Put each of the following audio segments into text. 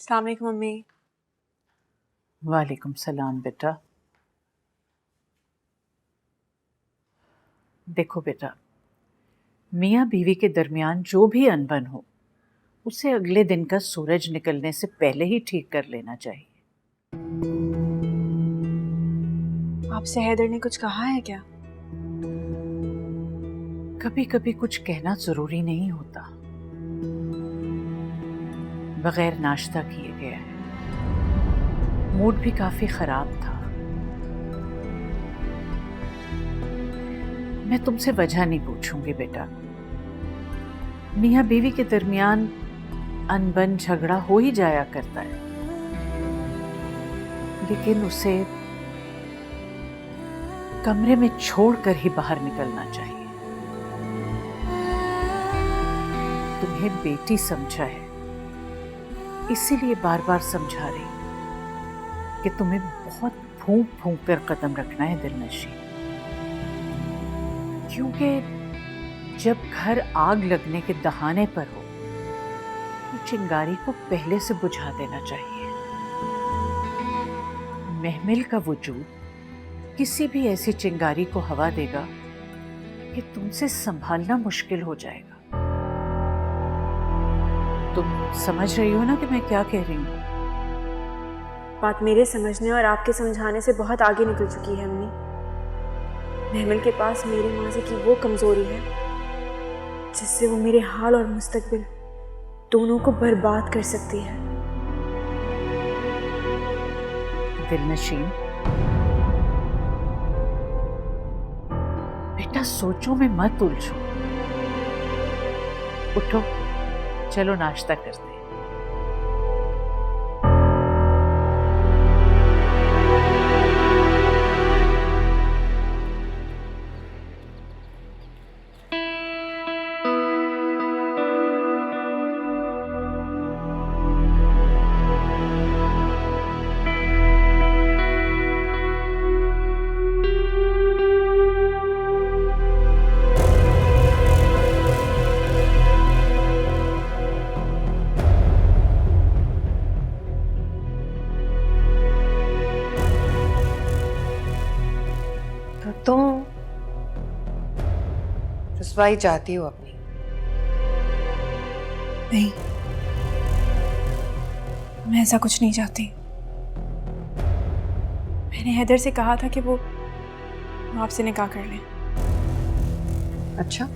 अस्सलाम वालेकुम मम्मी। वालेकुम सलाम बेटा। देखो बेटा, मियाँ बीवी के दरमियान जो भी अनबन हो उसे अगले दिन का सूरज निकलने से पहले ही ठीक कर लेना चाहिए। आपसे हैदर ने कुछ कहा है क्या? कभी कभी कुछ कहना जरूरी नहीं होता। बगैर नाश्ता किए गया है, मूड भी काफी खराब था। मैं तुमसे वजह नहीं पूछूंगी बेटा। मियाँ बीवी के दरमियान अनबन झगड़ा हो ही जाया करता है, लेकिन उसे कमरे में छोड़कर ही बाहर निकलना चाहिए। तुम्हें बेटी समझा है, इसीलिए बार बार समझा रही कि तुम्हें बहुत फूंक फूंक कर कदम रखना है दिलनशी। क्योंकि जब घर आग लगने के दहाने पर हो तो चिंगारी को पहले से बुझा देना चाहिए। महमिल का वजूद किसी भी ऐसी चिंगारी को हवा देगा कि तुमसे संभालना मुश्किल हो जाएगा। तुम समझ रही हो ना कि मैं क्या कह रही हूँ? बात मेरे समझने और आपके समझाने से बहुत आगे निकल चुकी है अम्मी। महमिल के पास मेरी माज़ी की वो कमज़ोरी है जिससे वो मेरे हाल और मुस्तकबिल दोनों को बर्बाद कर सकती है। दिलनशीन, बेटा सोचो में मत उलझो। उठो, चलो नाश्ता करते हैं। तो तुम रुसवाई चाहती हो अपनी? नहीं, मैं ऐसा कुछ नहीं चाहती। मैंने हैदर से कहा था कि वो आपसे निकाह कर लें। अच्छा,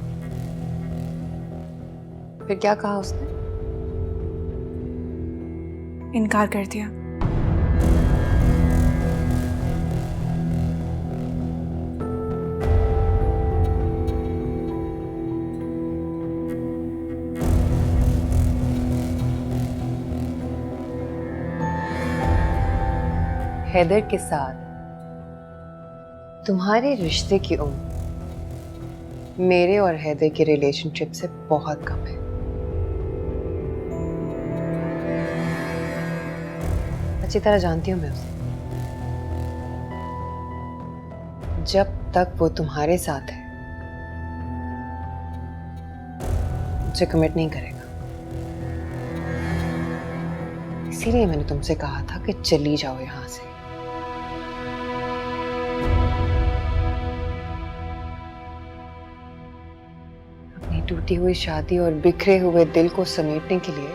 फिर क्या कहा उसने? इनकार कर दिया। हैदर के साथ तुम्हारे रिश्ते की उम्र मेरे और हैदर के रिलेशनशिप से बहुत कम है। अच्छी तरह जानती हूं मैं उसे। जब तक वो तुम्हारे साथ है मुझे कमिट नहीं करेगा। इसीलिए मैंने तुमसे कहा था कि चली जाओ यहां से। अपनी टूटी हुई शादी और बिखरे हुए दिल को समेटने के लिए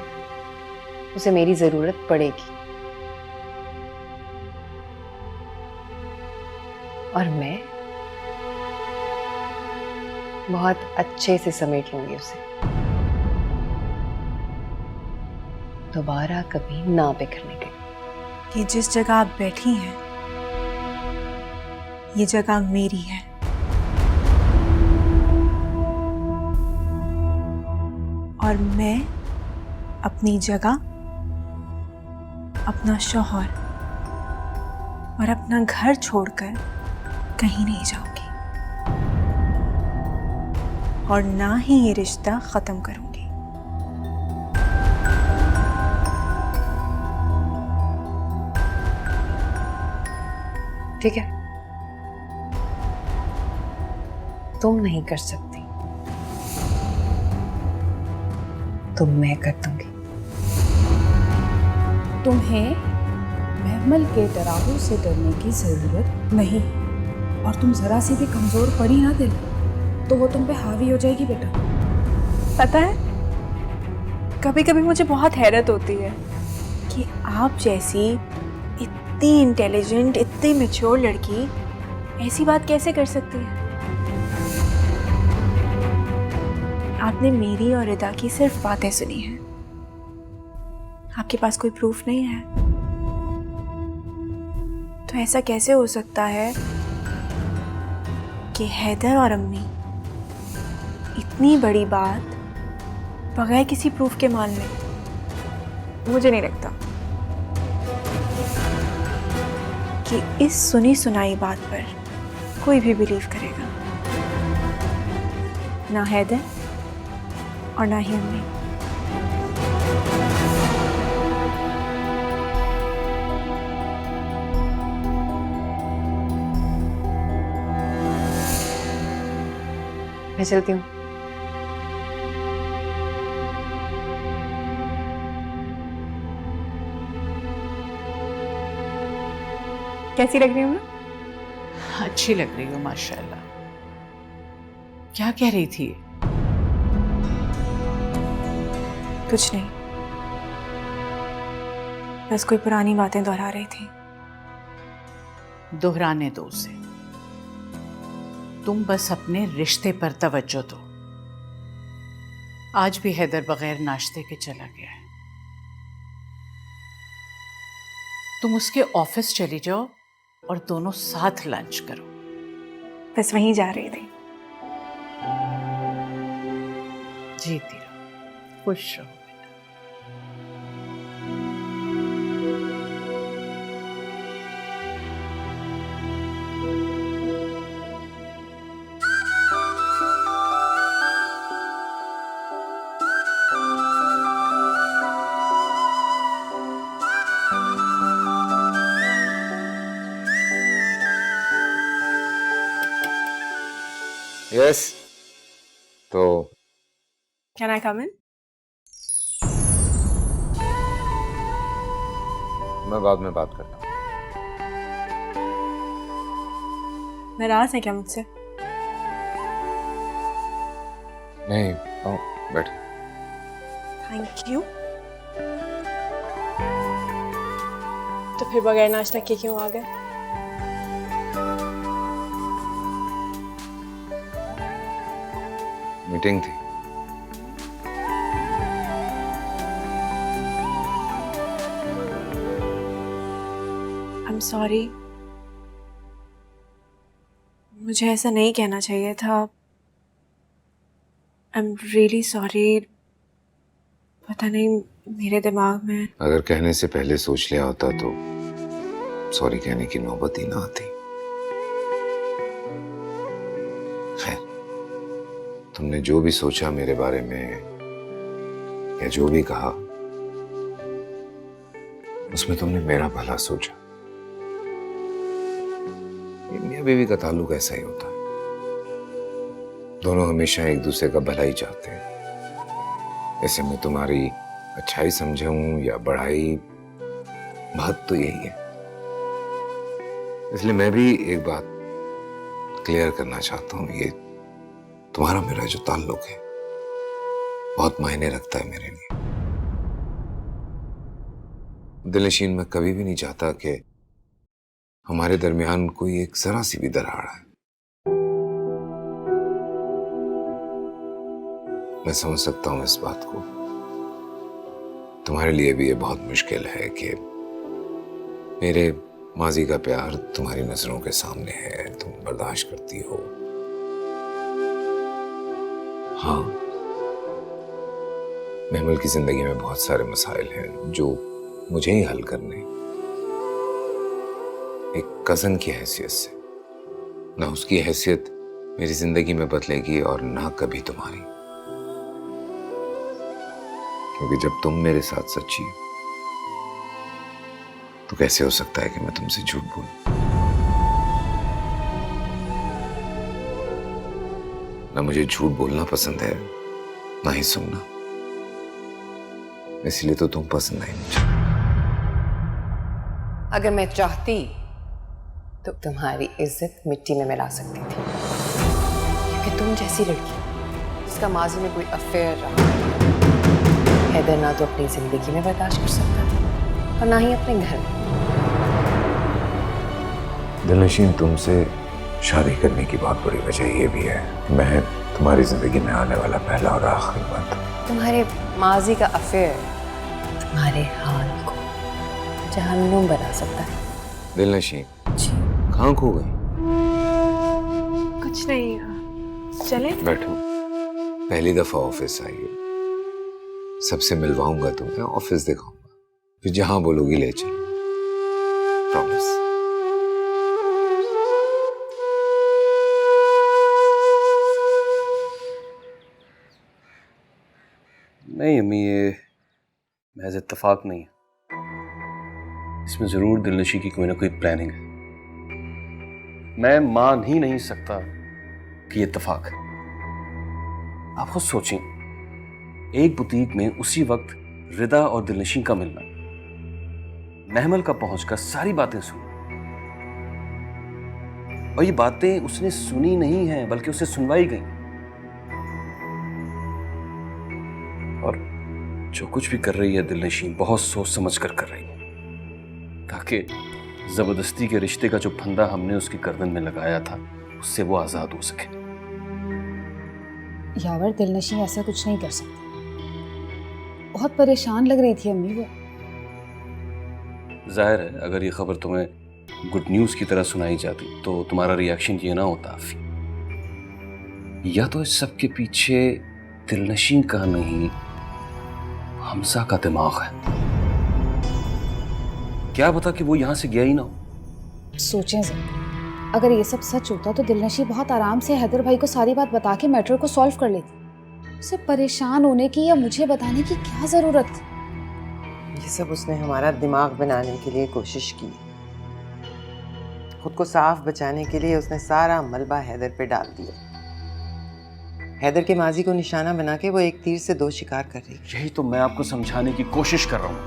उसे मेरी जरूरत पड़ेगी, और मैं बहुत अच्छे से समेट लूंगी उसे। दोबारा कभी ना बिखरने के। ये जिस जगह आप बैठी हैं, ये जगह मेरी है। और मैं अपनी जगह, अपना शौहर और अपना घर छोड़कर कहीं नहीं जाऊंगी, और ना ही ये रिश्ता खत्म करूंगी। ठीक है, तुम नहीं कर सकती तो मैं कर दूंगी। तुम्हें महमल के डरावों से डरने की जरूरत नहीं, और तुम जरा सी भी कमजोर पड़ी ना दिल तो वो तुम पे हावी हो जाएगी बेटा। पता है, कभी कभी मुझे बहुत हैरत होती है कि आप जैसी इतनी इंटेलिजेंट, इतनी मैच्योर लड़की ऐसी बात कैसे कर सकती है। आपने मेरी और रिदा की सिर्फ बातें सुनी हैं, आपके पास कोई प्रूफ नहीं है। तो ऐसा कैसे हो सकता है कि हैदर और अम्मी इतनी बड़ी बात बगैर किसी प्रूफ के मान लें। मुझे नहीं लगता कि इस सुनी सुनाई बात पर कोई भी बिलीव करेगा, ना हैदर और ना ही अम्मी। मैं चलती हूँ। कैसी लग रही हूँ मैं? अच्छी लग रही हो माशाल्लाह। क्या कह रही थी? कुछ नहीं, बस कोई पुरानी बातें दोहरा रही थी। दोहराने दो उसे, तुम बस अपने रिश्ते पर तवज्जो दो। आज भी हैदर बगैर नाश्ते के चला गया है। तुम उसके ऑफिस चली जाओ और दोनों साथ लंच करो। बस वहीं जा रही थी। जीती रहो, खुश रहो बेटा। यस, तो कैन आई कम इन? मैं बाद में बात करता हूँ। नाराज है क्या मुझसे? नहीं, आओ बैठ। Thank you. तो फिर बगैर नाश्ता किए क्यों आ गए? मीटिंग थी। आई एम सॉरी, मुझे ऐसा नहीं कहना चाहिए था। I am really sorry. पता नहीं मेरे दिमाग में। अगर कहने से पहले सोच लिया होता तो सॉरी कहने की नौबत ही ना आती। खैर, तुमने जो भी सोचा मेरे बारे में या जो भी कहा, उसमें तुमने मेरा भला सोचा। ये मियां बीवी का ताल्लुक ऐसा ही होता है, दोनों हमेशा एक दूसरे का भला ही चाहते हैं। ऐसे में तुम्हारी अच्छाई समझूं या बढ़ाई, बात तो यही है। इसलिए मैं भी एक बात क्लियर करना चाहता हूं, ये तुम्हारा मेरा जो ताल्लुक है बहुत मायने रखता है मेरे लिए। दिलनशीन, मैं कभी भी नहीं चाहता कि हमारे दरमियान कोई एक जरा सी भी दरार है। मैं समझ सकता हूं इस बात को। तुम्हारे लिए भी ये बहुत मुश्किल है कि मेरे माजी का प्यार तुम्हारी नजरों के सामने है, तुम बर्दाश्त करती हो। हाँ, महमल की जिंदगी में बहुत सारे मसाइल हैं जो मुझे ही हल करने, एक कजन की हैसियत से। ना उसकी हैसियत मेरी जिंदगी में बदलेगी और ना कभी तुम्हारी, क्योंकि जब तुम मेरे साथ सच्ची हो तो कैसे हो सकता है कि मैं तुमसे झूठ बोलूं। ना मुझे झूठ बोलना पसंद है, ना ही सुनना। इसलिए तो तुम पसंद नहीं मुझे। अगर मैं चाहती तो तुम्हारी इज्जत मिट्टी में मिला सकती थी, क्योंकि तुम जैसी लड़की जिसका माजी में कोई अफेयर रहा, हैदर ना तो अपनी जिंदगी में बर्दाश्त कर सकता और ना ही अपने घर में। दिलनशीन, तुमसे शादी करने की बहुत बड़ी वजह ये भी है, मैं तुम्हारी जिंदगी में आने वाला पहला और आखिरी बात। तुम्हारे माजी का अफेयर तुम्हारे हाल को जहन्नुम बना सकता है। दिलनशीन, जी कहाँ खो गई? कुछ नहीं, चले। बैठो। पहली दफा ऑफिस आई हो, सबसे मिलवाऊंगा तुम्हें, ऑफिस दिखाऊंगा, फिर जहां बोलोगी ले चलो। प्रॉमिस। नहीं अम्मी, ये महज इत्तेफाक नहीं है, इसमें जरूर दिलनशी की कोई ना कोई प्लानिंग है। मैं मान ही नहीं सकता कि ये इत्तेफाक है। आप खुद सोचें, एक बुटीक में उसी वक्त रिदा और दिलनशी का मिलना, महमल का पहुंचकर सारी बातें सुनी, और ये बातें उसने सुनी नहीं हैं बल्कि उसे सुनवाई गई। और जो कुछ भी कर रही है दिलनशीन बहुत सोच समझ कर रही है, ताकि जबरदस्ती के रिश्ते का जो फंदा हमने उसकी गर्दन में लगाया था उससे वो आजाद हो सके। यावर, दिलनशी ऐसा कुछ नहीं कर सकती। बहुत परेशान लग रही थी अम्मी वो। जाहिर है अगर ये खबर तुम्हें गुड न्यूज की तरह सुनाई जाती तो तुम्हारा रिएक्शन ये ना होता आफी। या तो इस सब के पीछे दिलनशीन का नहीं हमजा का दिमाग है। क्या पता कि वो यहां से गया ही ना हो। सोचें जरा, अगर ये सब सच होता तो दिलनशी बहुत आराम से हैदर भाई को सारी बात बता के मैटर को सॉल्व कर लेती। उसे परेशान होने की या मुझे बताने की क्या जरूरत थी? ये सब उसने हमारा दिमाग बनाने के लिए कोशिश की। खुद को साफ बचाने के लिए उसने सारा मलबा हैदर पे डाल दिया। हैदर के माजी को निशाना बना के वो एक तीर से दो शिकार कर रही है। यही तो मैं आपको समझाने की कोशिश कर रहा हूं।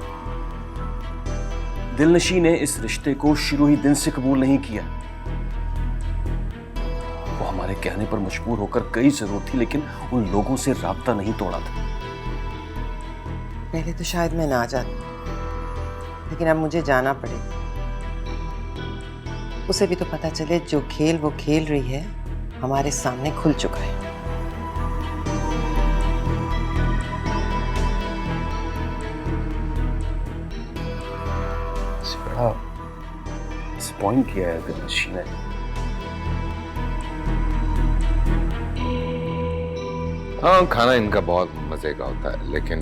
दिलनशी ने इस रिश्ते को शुरू ही दिन से कबूल नहीं किया। वो हमारे कहने पर मजबूर होकर गई जरूर थी, लेकिन उन लोगों से राब्ता नहीं तोड़ा था। पहले तो शायद मैं ना जाती, लेकिन अब मुझे जाना पड़ेगा। उसे भी तो पता चले जो खेल वो खेल रही है हमारे सामने खुल चुका है। बड़ा डिसअपॉइंट किया है दिलनशी ने। हाँ, खाना इनका बहुत मजे का होता है, लेकिन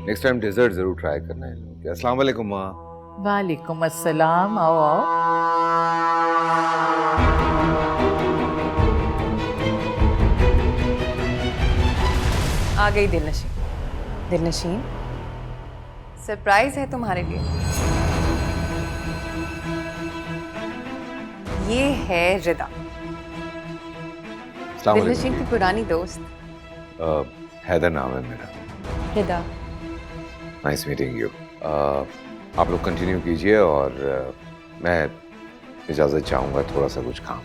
नेक्स्ट टाइम डेजर्ट जरूर ट्राई करना है। अस्सलाम वालेकुम माँ। वालेकुम अस्सलाम। आओ आओ। आ गई दिलनशीन। दिलनशीन, सरप्राइज है तुम्हारे लिए। ये है रिदा, अस्सलाम दिलनशीन वालेकुम। की पुरानी दोस्त। हैदर नाम है मेरा। रिदा, नाइस मीटिंग यू। आप लोग कंटिन्यू कीजिए और मैं इजाज़त चाहूँगा, थोड़ा सा कुछ काम।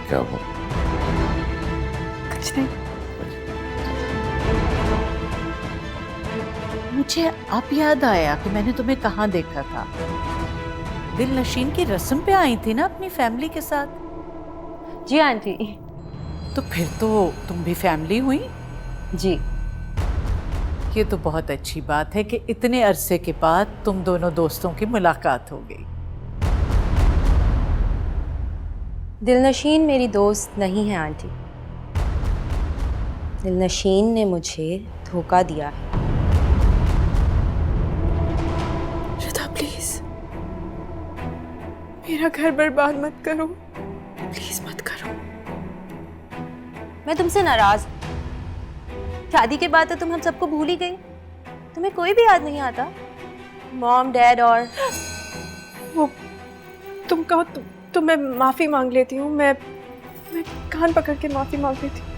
क्या हुआ? कुछ नहीं। मुझे अब याद आया कि मैंने तुम्हें कहाँ देखा था। दिलनशीन की रस्म पे आई थी ना अपनी फैमिली के साथ। जी आंटी। तो फिर तो तुम भी फैमिली हुई। जी ये तो बहुत अच्छी बात है कि इतने अरसे के बाद तुम दोनों दोस्तों की मुलाकात हो गई। दिलनशीन मेरी दोस्त नहीं है आंटी। दिलनशीन ने मुझे धोखा दिया है। रिदा प्लीज, मेरा घर बर्बाद मत करो, प्लीज मत करो। मैं तुमसे नाराज। शादी के बाद तो तुम हम सबको भूल ही गई। तुम्हें कोई भी याद नहीं आता? मॉम, डैड और वो तुम कहो तो मैं माफी मांग लेती हूँ। मैं कान पकड़ के माफी मांग लेती हूँ।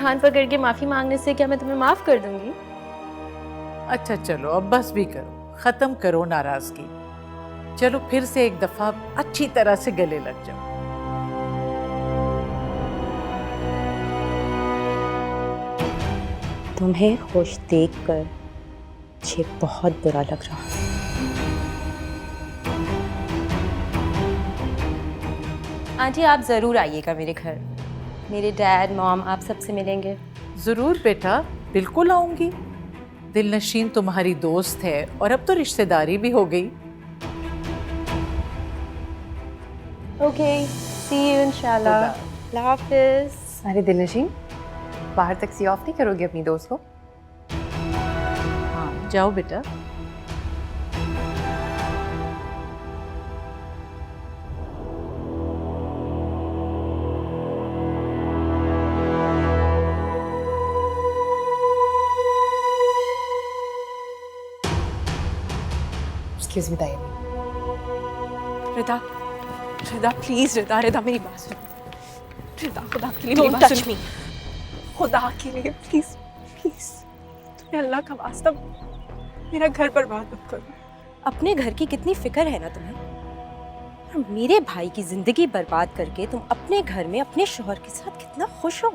कान पकड़ के माफी मांगने से क्या मैं तुम्हें माफ कर दूंगी? अच्छा चलो अब बस भी करो, खत्म करो नाराजगी। चलो फिर से एक दफा अच्छी तरह से गले लग जाओ। तुम्हें खुश देखकर मुझे बहुत बुरा लग रहा है। आंटी आप जरूर आइएगा मेरे घर। मेरे डैड मॉम आप सबसे मिलेंगे। जरूर बेटा, बिल्कुल आऊंगी। दिलनशीन तुम्हारी दोस्त है और अब तो रिश्तेदारी भी हो गई। ओके, सी यू इंशाल्लाह। अल्लाह हाफिज। अरे दिलनशीन, बाहर तक सी ऑफ नहीं करोगे अपनी दोस्त को? हाँ जाओ बेटा। एक्सक्यूज मी ताई। रिदा, रिदा प्लीज, रिदा मेरी बात सुन। रिदा खुदा के लिए मेरी बात सुन। खुदा के लिए प्लीज प्लीज, तुम्हें अल्लाह का वास्ता मेरा घर बर्बाद मत करो। अपने घर की कितनी फिक्र है ना तुम्हें, और मेरे भाई की जिंदगी बर्बाद करके तुम अपने घर में अपने शौहर के साथ कितना खुश हो,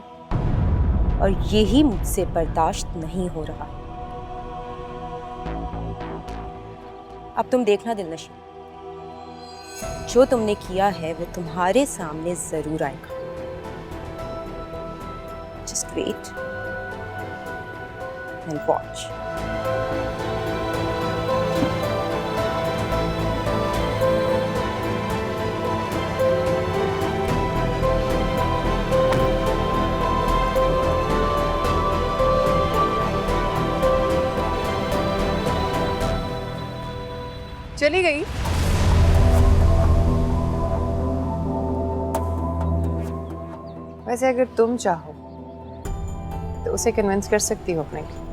और यही मुझसे बर्दाश्त नहीं हो रहा। अब तुम देखना दिलनशीन, जो तुमने किया है वो तुम्हारे सामने जरूर आएगा। Just wait and watch. चली गई? वैसे अगर तुम चाहो तो उसे कन्विंस कर सकती हो अपने लिए।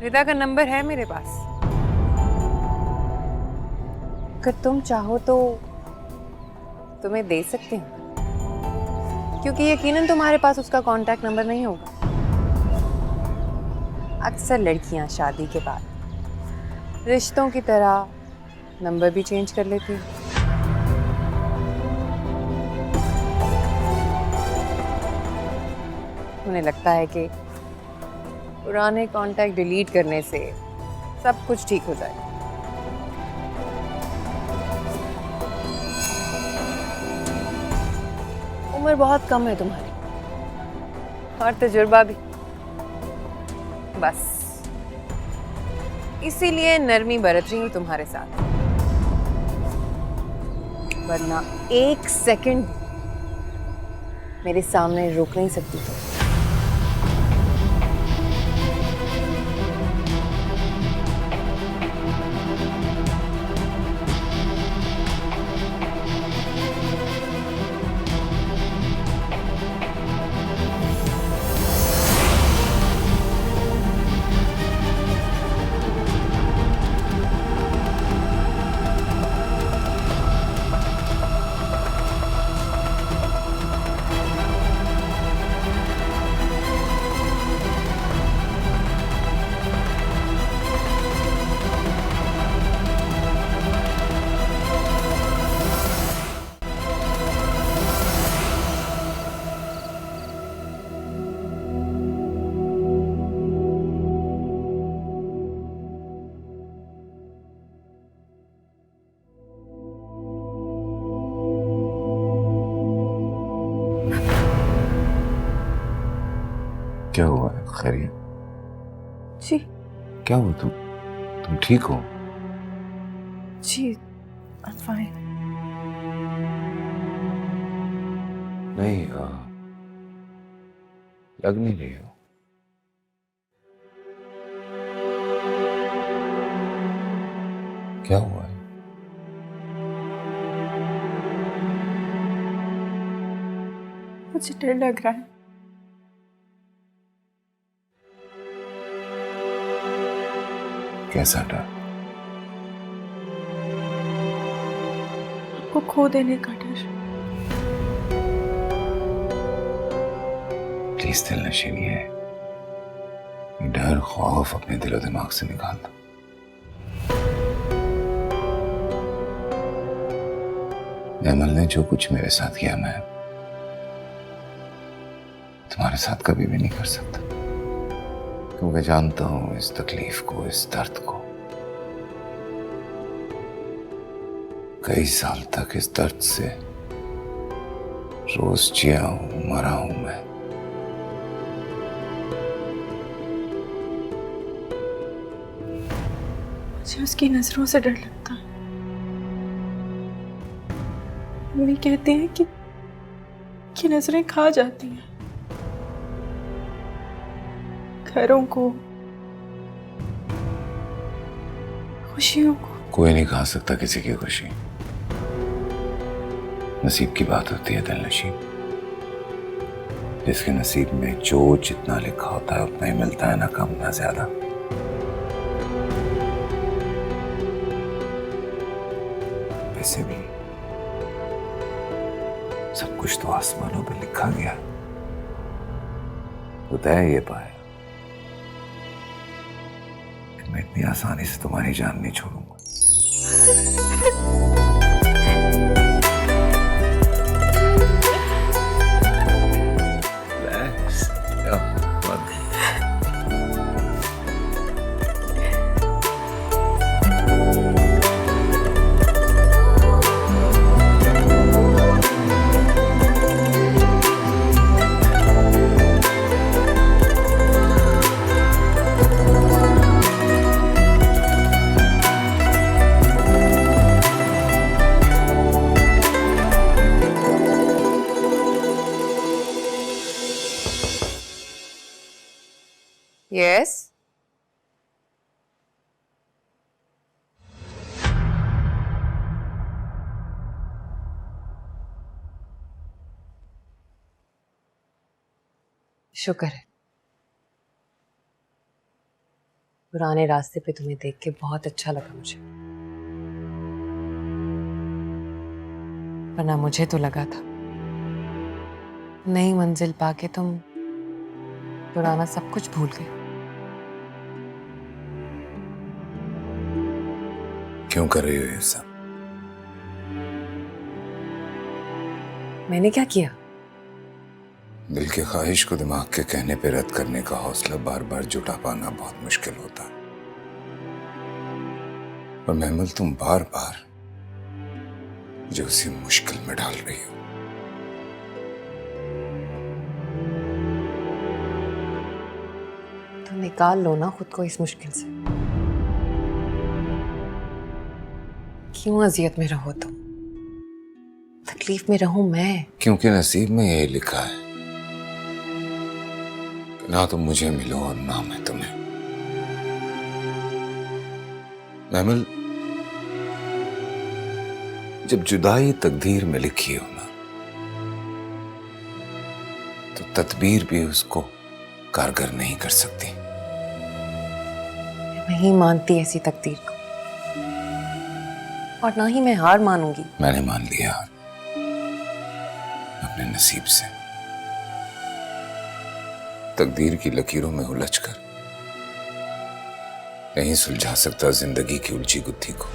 रिदा का नंबर है मेरे पास, अगर तुम चाहो तो तुम्हें दे सकती हूँ, क्योंकि यकीनन तुम्हारे पास उसका कांटेक्ट नंबर नहीं होगा। अक्सर लड़कियां शादी के बाद रिश्तों की तरह नंबर भी चेंज कर लेती हैं। उन्हें लगता है कि पुराने कांटेक्ट डिलीट करने से सब कुछ ठीक हो जाएगा। उम्र बहुत कम है तुम्हारी, और तजुर्बा भी, बस इसीलिए नरमी बरत रही हूं तुम्हारे साथ, वरना एक सेकंड मेरे सामने रुक नहीं सकती तुम। क्या हुआ है? खैरियत? जी क्या हुआ? तुम ठीक हो? जी, I'm fine। नहीं, लग नहीं रही हो। क्या हुआ है? मुझे डर लग रहा है। कैसा डर? आपको खो देने का डर। प्लीज दिल नशीनी है, ये डर खौफ अपने दिलो दिमाग से निकाल दो। महमल ने जो कुछ मेरे साथ किया मैं तुम्हारे साथ कभी भी नहीं कर सकता, क्योंकि जानता हूं इस तकलीफ को, इस दर्द को। कई साल तक इस दर्द से रोज जिया हूं, मरा हूं मैं। मुझे उसकी नजरों से डर लगता है। मम्मी कहती हैं कि नजरें खा जाती हैं घरों को, खुशियों को। कोई नहीं खा सकता किसी की खुशी, नसीब की बात होती है दिल नशीब। जिसके नसीब में जो जितना लिखा होता है उतना ही मिलता है, ना कम ना ज्यादा। वैसे भी सब कुछ तो आसमानों पे लिखा गया, तो तय ये पाए कि मैं इतनी आसानी से तुम्हारी जान नहीं छोड़ूंगा। Relax. Yeah, come on. Yes शुक्र है, पुराने रास्ते पे तुम्हें देख के बहुत अच्छा लगा मुझे, वरना मुझे तो लगा था नई मंजिल पाके तुम पुराना सब कुछ भूल गए। क्यों कर रही हो ये सब? मैंने क्या किया? दिल की ख्वाहिश को दिमाग के कहने पे रद्द करने का हौसला बार बार जुटा पाना बहुत मुश्किल होता है, और महमल तुम बार बार जो उसे मुश्किल में डाल रही हो। तो निकाल लो ना खुद को इस मुश्किल से। क्यों अजियत में रहो तुम, तकलीफ में रहूं मैं? क्योंकि नसीब में यही लिखा है कि ना तुम मुझे मिलो और ना मैं तुम्हें। महमल, जब जुदाई तकदीर में लिखी हो ना, तो तदबीर भी उसको कारगर नहीं कर सकती। नहीं मानती ऐसी तकदीर को, और ना ही मैं हार मानूंगी। मैंने मान लिया हार अपने नसीब से। तकदीर की लकीरों में उलझकर नहीं सुलझा सकता जिंदगी की उलझी गुत्थी को।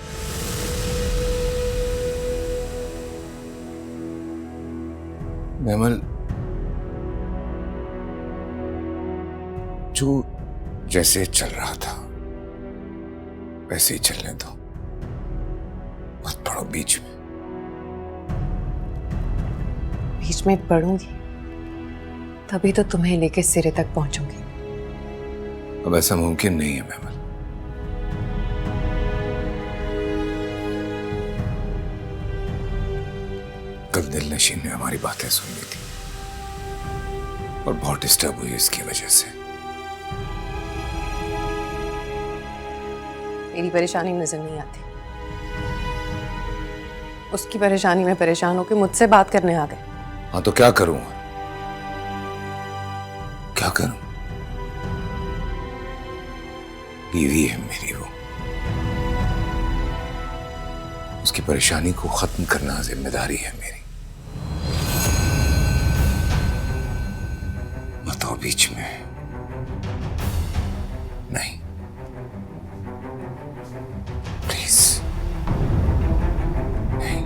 महमल, जो जैसे चल रहा था वैसे ही चलने दो, मत पड़ो बीच में। बीच में पढ़ूंगी तभी तो तुम्हें लेके सिरे तक पहुंचूंगी। अब ऐसा मुमकिन नहीं है महमल। कल दिल नशीन ने हमारी बातें सुन ली थी और बहुत डिस्टर्ब हुई इसकी वजह से। मेरी परेशानी नजर नहीं आती, उसकी परेशानी में परेशान होकर मुझसे बात करने आ गए। हाँ तो क्या करूं, क्या करूं? बीवी है मेरी वो, उसकी परेशानी को खत्म करना जिम्मेदारी है मेरी। मत हो बीच में नहीं, प्लीज नहीं।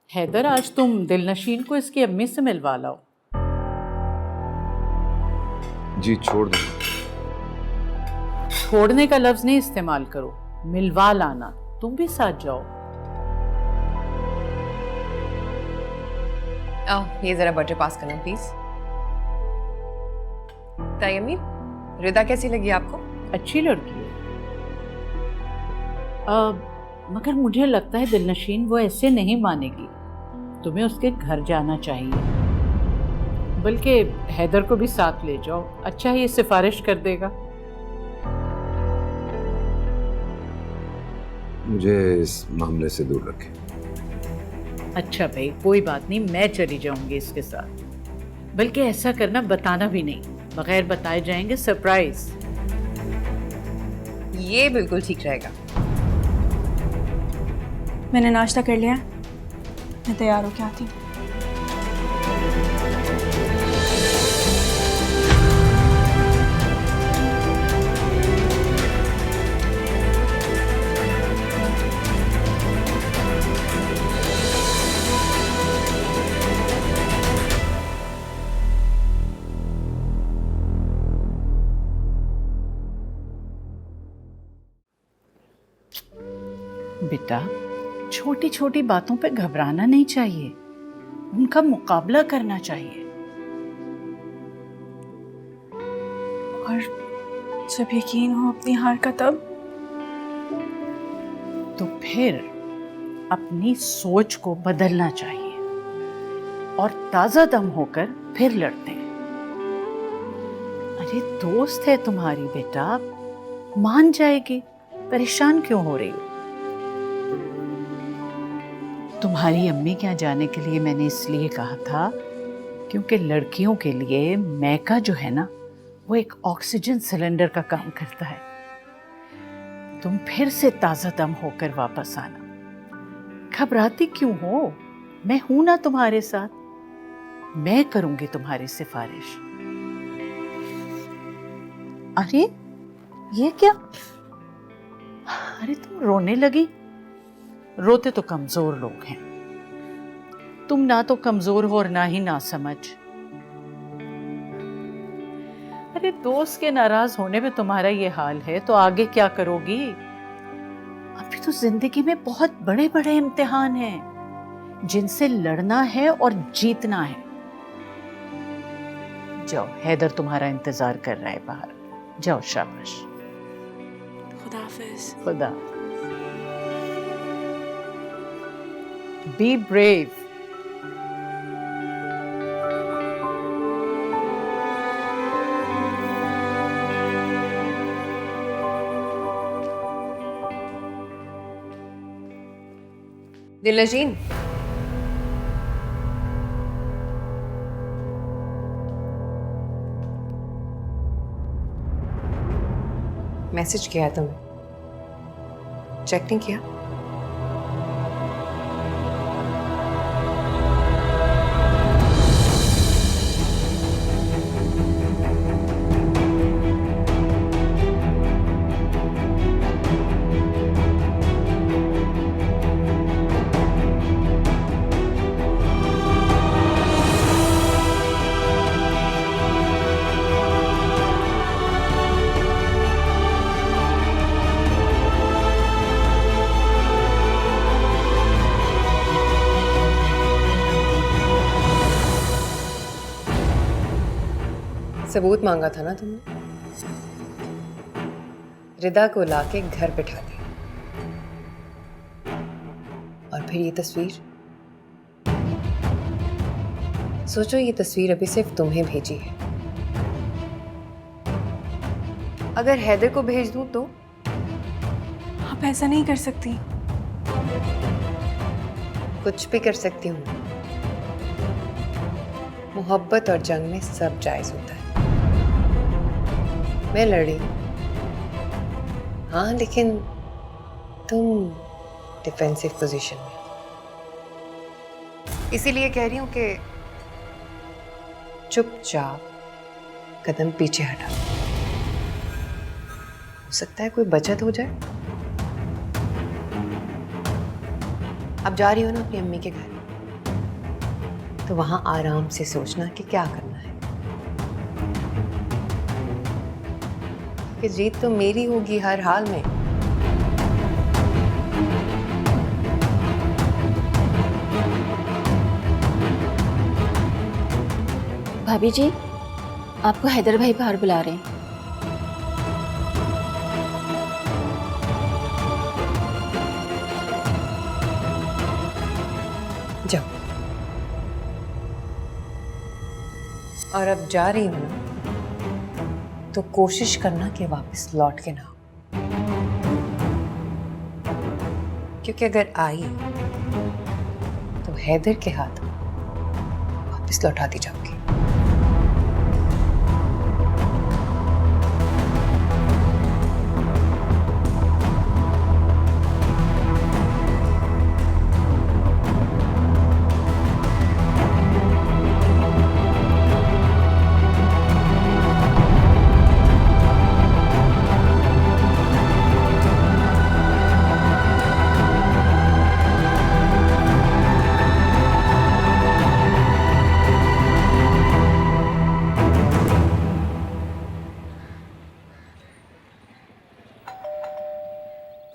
हैदर, आज तुम दिलनशीन को इसकी अम्मी से मिलवा लाओ। जी छोड़ दो। छोड़ने का लफ्ज नहीं इस्तेमाल करो, मिलवा लाना। तुम भी साथ जाओ। ये जरा बटर पास करना प्लीज। तायमी, रिदा कैसी लगी आपको? अच्छी लड़की है, मगर मुझे लगता है दिलनशीन वो ऐसे नहीं मानेगी। तुम्हें उसके घर जाना चाहिए, बल्कि हैदर को भी साथ ले जाओ। अच्छा है, ये सिफारिश कर देगा। मुझे इस मामले से दूर रखें। अच्छा भाई, कोई बात नहीं, मैं चली जाऊंगी इसके साथ। बल्कि ऐसा करना, बताना भी नहीं, बगैर बताए जाएंगे, सरप्राइज। ये बिल्कुल ठीक रहेगा। मैंने नाश्ता कर लिया, मैं तैयार होके आती हूँ। बेटा, छोटी छोटी बातों पे घबराना नहीं चाहिए, उनका मुकाबला करना चाहिए। और जब यकीन हो अपनी हार का, तब तो फिर अपनी सोच को बदलना चाहिए और ताजा दम होकर फिर लड़ते हैं। अरे दोस्त है तुम्हारी बेटा, मान जाएगी, परेशान क्यों हो रही हो? तुम्हारी अम्मी के यहाँ जाने के लिए मैंने इसलिए कहा था क्योंकि लड़कियों के लिए मैका जो है ना, वो एक ऑक्सीजन सिलेंडर का काम करता है। तुम फिर से ताजा दम होकर वापस आना। घबराती क्यों हो? मैं हूं ना तुम्हारे साथ, मैं करूंगी तुम्हारी सिफारिश। अरे ये क्या? अरे तुम रोने लगी? रोते तो कमजोर लोग हैं, तुम ना तो कमजोर हो और ना ही ना समझ। अरे दोस्त के नाराज होने पे तुम्हारा ये हाल है तो आगे क्या करोगी? अभी तो जिंदगी में बहुत बड़े बड़े इम्तिहान हैं जिनसे लड़ना है और जीतना है। जाओ, हैदर तुम्हारा इंतजार कर रहा है बाहर। जाओ, शाबाश। खुदा हाफिज। खुदा। Be brave. दिलनशीन, मैसेज किया तुमने, चेक नहीं किया? सबूत मांगा था ना तुमने? रिदा को लाके घर बिठा दिया और फिर ये तस्वीर। सोचो ये तस्वीर अभी सिर्फ तुम्हें भेजी है। अगर हैदर को भेज दूं तो? आप ऐसा नहीं कर सकती। कुछ भी कर सकती हूँ। मोहब्बत और जंग में सब जायज होता है। मैं लड़ी, हाँ, लेकिन तुम डिफेंसिव पोजीशन में, इसीलिए कह रही हूं कि चुपचाप कदम पीछे हटा। हो सकता है कोई बचत हो जाए। अब जा रही हो ना अपनी अम्मी के घर, तो वहां आराम से सोचना कि क्या करना है, कि जीत तो मेरी होगी हर हाल में। भाभी जी, आपको हैदर भाई बाहर बुला रहे हैं। जाओ। और अब जा रही हूं ना, तो कोशिश करना कि वापस लौट के ना आओ, क्योंकि अगर आई तो हैदर के हाथ वापस लौटा दी जाओगी।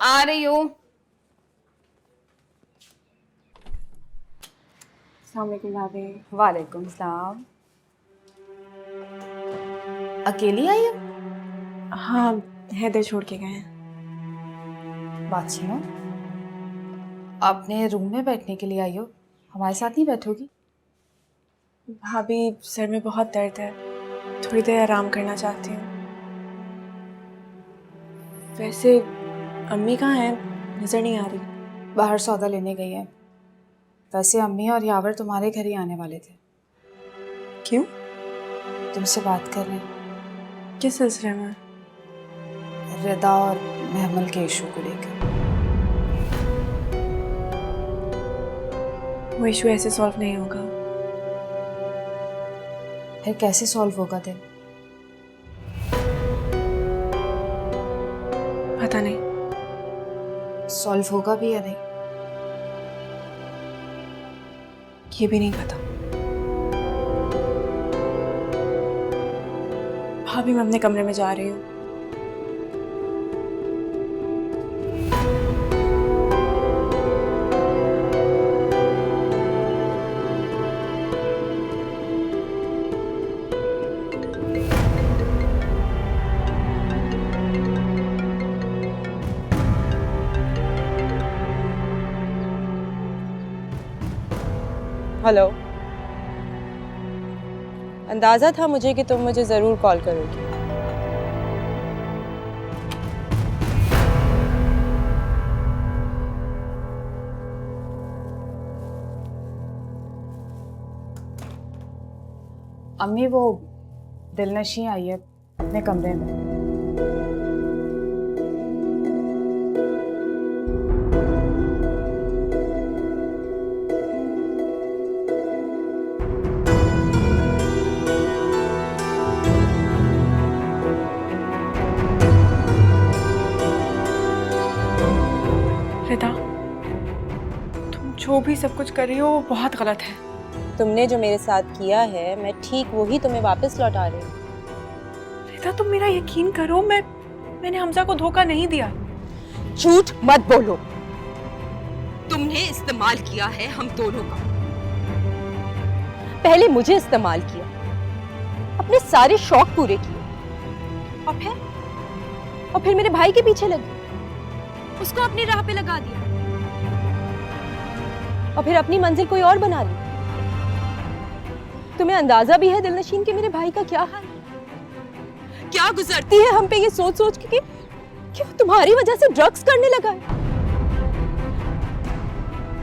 आ रही हूँ। अस्सलाम वालेकुम भाभी। वालेकुम सलाम। अकेली आई हो? हाँ, हैदर छोड़ के गए हैं। बात सुनो, अपने रूम में बैठने के लिए आई हो, हमारे साथ नहीं बैठोगी? भाभी, सर में बहुत दर्द है, थोड़ी देर आराम करना चाहती हूँ। वैसे अम्मी कहाँ हैं? नजर नहीं आ रही। बाहर सौदा लेने गई है। वैसे अम्मी और यावर तुम्हारे घर ही आने वाले थे। क्यों? तुमसे बात कर रहे हैं। किस सिलसिले में? रिदा और महमल के इशू को लेकर। वो इशू ऐसे सॉल्व नहीं होगा। फिर कैसे सॉल्व होगा दिन? पता नहीं। सॉल्व होगा भी या नहीं? ये भी नहीं पता। भाभी, मैं अपने कमरे में जा रही हूँ। हेलो। अंदाज़ा था मुझे कि तुम मुझे ज़रूर कॉल करोगी। अम्मी, वो दिलनशी आई है अपने कमरे में। रिदा, तुम जो भी सब कुछ कर रही हो वो बहुत गलत है। तुमने जो मेरे साथ किया है, मैं ठीक वही तुम्हें वापस लौटा रही हूँ। रिदा, तुम मेरा यकीन करो, मैंने हमजा को धोखा नहीं दिया। झूठ मत बोलो। तुमने इस्तेमाल किया है हम दोनों का। पहले मुझे इस्तेमाल किया, अपने सारे शौक पूरे किए और फिर मेरे भाई के पीछे लगी, उसको अपनी राह पे लगा दिया और फिर अपनी मंजिल कोई और बना ली। तुम्हें अंदाजा भी है दिलनशीन कि मेरे भाई का क्या हाल है? क्या गुजरती है हम पे ये सोच सोच के कि वो तुम्हारी वजह से ड्रग्स करने लगा है।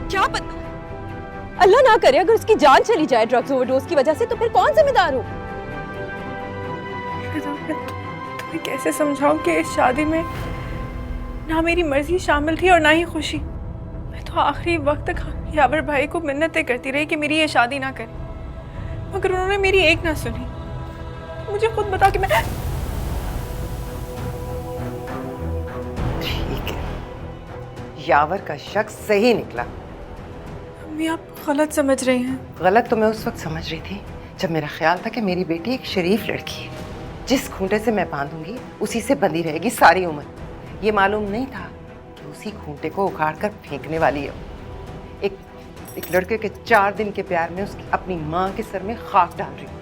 क्या पता, अल्लाह ना करे अगर उसकी जान चली जाए ड्रग्स ओवरडोज की वजह से, तो फिर कौन जिम्मेदार हो? तुम्हें कैसे समझाऊं कि इस शादी में ना मेरी मर्जी शामिल थी और ना ही खुशी। मैं तो आखिरी वक्त तक यावर भाई को मिन्नतें करती रही कि मेरी ये शादी ना करे, मगर उन्होंने मेरी एक ना सुनी। मुझे खुद बता कि मैं ठीक है, यावर का शक सही निकला। अम्मी आप गलत समझ रही हैं। गलत तो मैं उस वक्त समझ रही थी जब मेरा ख्याल था कि मेरी बेटी एक शरीफ लड़की है, जिस खूंटे से मैं बांधूंगी उसी से बंधी रहेगी सारी उम्र। ये मालूम नहीं था कि उसी खूंटे को उखाड़ कर फेंकने वाली है। एक लड़के के 4 दिन के प्यार में उसकी अपनी माँ के सर में खाक डाल रही है,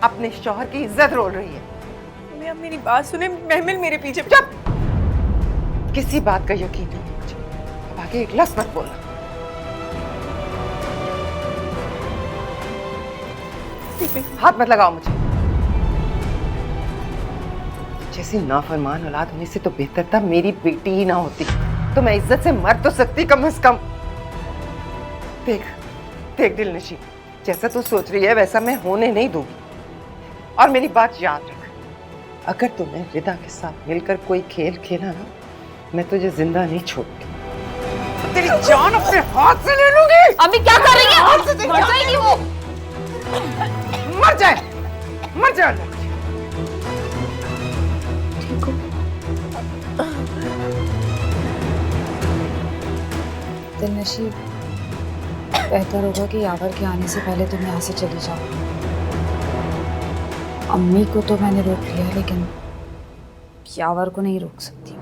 अपने शौहर की इज्जत रोल रही है। अम्मी आप मेरी बात सुने, महमिल मेरे पीछे। चुप! किसी बात का यकीन नहीं है मुझे। अब आगे एक लफ्ज़ मत बोलना। हाथ मत लगाओ मुझे। जैसी नाफरमान औलाद होने से तो बेहतर था मेरी बेटी ही ना होती, तो मैं इज्जत से मर तो सकती कम से कम। देख दिलनशी, जैसा तू सोच रही है वैसा मैं होने नहीं दूंगी। और मेरी बात याद रख, अगर तूने रिदा के साथ मिलकर कोई खेल खेला ना, मैं तुझे जिंदा नहीं छोड़ती। तेरी जान अपने हाथ से ले लूंगी। अम्मी क्या कर रही है? हाथ से देख, मर जाएगी वो। मर जाए, मर जाए। दिलनशी, बेहतर होगा कि यावर के आने से पहले तुम यहाँ से चली जाओ। अम्मी को तो मैंने रोक लिया, लेकिन यावर को नहीं रोक सकती।